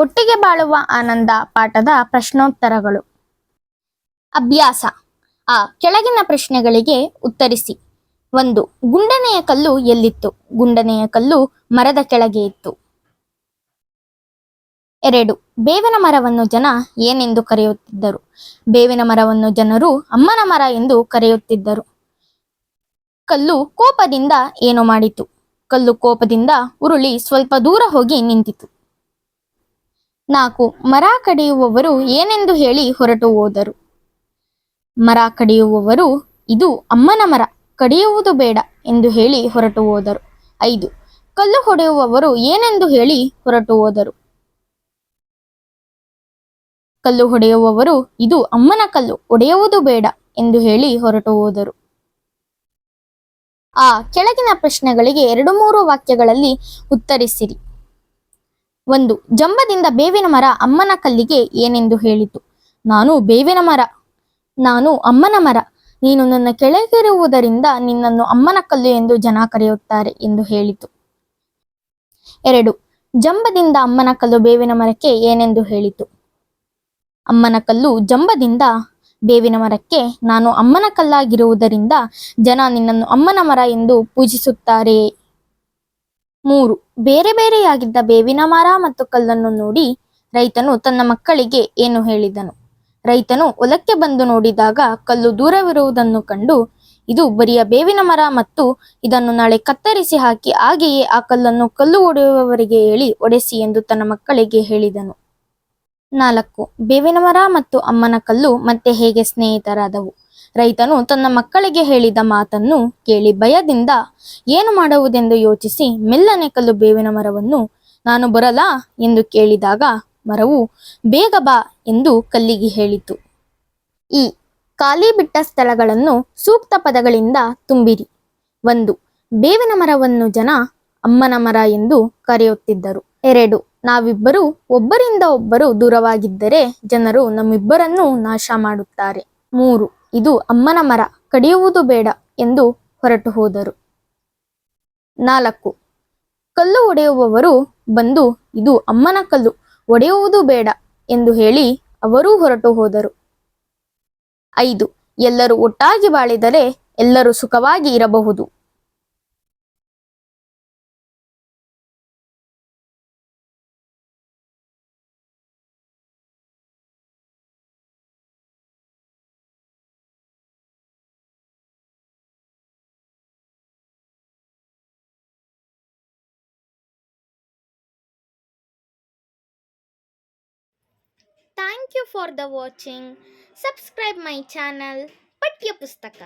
ಒಟ್ಟಿಗೆ ಬಾಳುವ ಆನಂದ ಪಾಠದ ಪ್ರಶ್ನೋತ್ತರಗಳು. ಅಭ್ಯಾಸ. ಕೆಳಗಿನ ಪ್ರಶ್ನೆಗಳಿಗೆ ಉತ್ತರಿಸಿ. 1. ಗುಂಡನೆಯ ಕಲ್ಲು ಎಲ್ಲಿತ್ತು? ಗುಂಡನೆಯ ಕಲ್ಲು ಮರದ ಕೆಳಗೆ ಇತ್ತು. 2. ಬೇವಿನ ಮರವನ್ನು ಜನ ಏನೆಂದು ಕರೆಯುತ್ತಿದ್ದರು? ಬೇವಿನ ಮರವನ್ನು ಜನರು ಅಮ್ಮನ ಮರ ಎಂದು ಕರೆಯುತ್ತಿದ್ದರು. ಕಲ್ಲು ಕೋಪದಿಂದ ಏನು ಮಾಡಿತು? ಕಲ್ಲು ಕೋಪದಿಂದ ಉರುಳಿ ಸ್ವಲ್ಪ ದೂರ ಹೋಗಿ ನಿಂತಿತು. 4. ಮರ ಕಡಿಯುವವರು ಏನೆಂದು ಹೇಳಿ ಹೊರಟು ಹೋದರು? ಮರ ಕಡಿಯುವವರು ಇದು ಅಮ್ಮನ ಮರ, ಕಡಿಯುವುದು ಬೇಡ ಎಂದು ಹೇಳಿ ಹೊರಟು ಹೋದರು. 5. ಕಲ್ಲು ಹೊಡೆಯುವವರು ಏನೆಂದು ಹೇಳಿ ಹೊರಟು ಹೋದರು? ಕಲ್ಲು ಹೊಡೆಯುವವರು ಇದು ಅಮ್ಮನ ಕಲ್ಲು, ಒಡೆಯುವುದು ಬೇಡ ಎಂದು ಹೇಳಿ ಹೊರಟು ಹೋದರು. ಕೆಳಗಿನ ಪ್ರಶ್ನೆಗಳಿಗೆ 2-3 ವಾಕ್ಯಗಳಲ್ಲಿ ಉತ್ತರಿಸಿರಿ. 1. ಜಂಬದಿಂದ ಬೇವಿನ ಮರ ಅಮ್ಮನ ಕಲ್ಲಿಗೆ ಏನೆಂದು ಹೇಳಿತು? ನಾನು ಬೇವಿನ ಮರ, ನಾನು ಅಮ್ಮನ ಮರ, ನೀನು ನನ್ನ ಕೆಳಗಿರುವುದರಿಂದ ನಿನ್ನನ್ನು ಅಮ್ಮನ ಕಲ್ಲು ಎಂದು ಜನ ಕರೆಯುತ್ತಾರೆ ಎಂದು ಹೇಳಿತು. 2. ಜಂಬದಿಂದ ಅಮ್ಮನ ಕಲ್ಲು ಬೇವಿನ ಮರಕ್ಕೆ ಏನೆಂದು ಹೇಳಿತು? ಅಮ್ಮನ ಕಲ್ಲು ಜಂಬದಿಂದ ಬೇವಿನ ಮರಕ್ಕೆ, ನಾನು ಅಮ್ಮನ ಕಲ್ಲಾಗಿರುವುದರಿಂದ ಜನ ನಿನ್ನನ್ನು ಅಮ್ಮನ ಮರ ಎಂದು ಪೂಜಿಸುತ್ತಾರೆ. 3. ಬೇರೆ ಬೇರೆಯಾಗಿದ್ದ ಬೇವಿನ ಮರ ಮತ್ತು ಕಲ್ಲನ್ನು ನೋಡಿ ರೈತನು ತನ್ನ ಮಕ್ಕಳಿಗೆ ಏನು ಹೇಳಿದನು? ರೈತನು ಹೊಲಕ್ಕೆ ಬಂದು ನೋಡಿದಾಗ ಕಲ್ಲು ದೂರವಿರುವುದನ್ನು ಕಂಡು, ಇದು ಬರಿಯ ಬೇವಿನ ಮರ ಮತ್ತು ಇದನ್ನು ನಾಳೆ ಕತ್ತರಿಸಿ ಹಾಕಿ ಹಾಗೆಯೇ ಆ ಕಲ್ಲನ್ನು ಕಲ್ಲು ಹೊಡೆಯುವವರಿಗೆ ಹೇಳಿ ಹೊಡೆಸಿ ಎಂದು ತನ್ನ ಮಕ್ಕಳಿಗೆ ಹೇಳಿದನು. 4. ಬೇವಿನ ಮರ ಮತ್ತು ಅಮ್ಮನ ಕಲ್ಲು ಮತ್ತೆ ಹೇಗೆ ಸ್ನೇಹಿತರಾದವು? ರೈತನು ತನ್ನ ಮಕ್ಕಳಿಗೆ ಹೇಳಿದ ಮಾತನ್ನು ಕೇಳಿ ಭಯದಿಂದ ಏನು ಮಾಡುವುದೆಂದು ಯೋಚಿಸಿ ಮೆಲ್ಲನೆ ಕಲ್ಲು ಬೇವಿನ ಮರವನ್ನು, ನಾನು ಬರಲಾ ಎಂದು ಕೇಳಿದಾಗ ಮರವು ಬೇಗ ಬಾ ಎಂದು ಕಲ್ಲಿಗೆ ಹೇಳಿತು. ಖಾಲಿ ಬಿಟ್ಟ ಸ್ಥಳಗಳನ್ನು ಸೂಕ್ತ ಪದಗಳಿಂದ ತುಂಬಿರಿ. 1. ಬೇವಿನ ಮರವನ್ನು ಜನ ಅಮ್ಮನ ಮರ ಎಂದು ಕರೆಯುತ್ತಿದ್ದರು. 2. ನಾವಿಬ್ಬರು ಒಬ್ಬರಿಂದ ಒಬ್ಬರು ದೂರವಾಗಿದ್ದರೆ ಜನರು ನಮ್ಮಿಬ್ಬರನ್ನು ನಾಶ ಮಾಡುತ್ತಾರೆ. 3. ಇದು ಅಮ್ಮನ ಮರ, ಕಡಿಯುವುದು ಬೇಡ ಎಂದು ಹೊರಟು ಹೋದರು. 4. ಕಲ್ಲು ಒಡೆಯುವವರು ಬಂದು ಇದು ಅಮ್ಮನ ಕಲ್ಲು, ಒಡೆಯುವುದು ಬೇಡ ಎಂದು ಹೇಳಿ ಅವರೂ ಹೊರಟು ಹೋದರು. 5. ಎಲ್ಲರೂ ಒಟ್ಟಾಗಿ ಬಾಳಿದರೆ ಎಲ್ಲರೂ ಸುಖವಾಗಿ ಇರಬಹುದು. Thank you for the watching. Subscribe my channel Paಠ್ಯ ಪುಸ್ತಕ.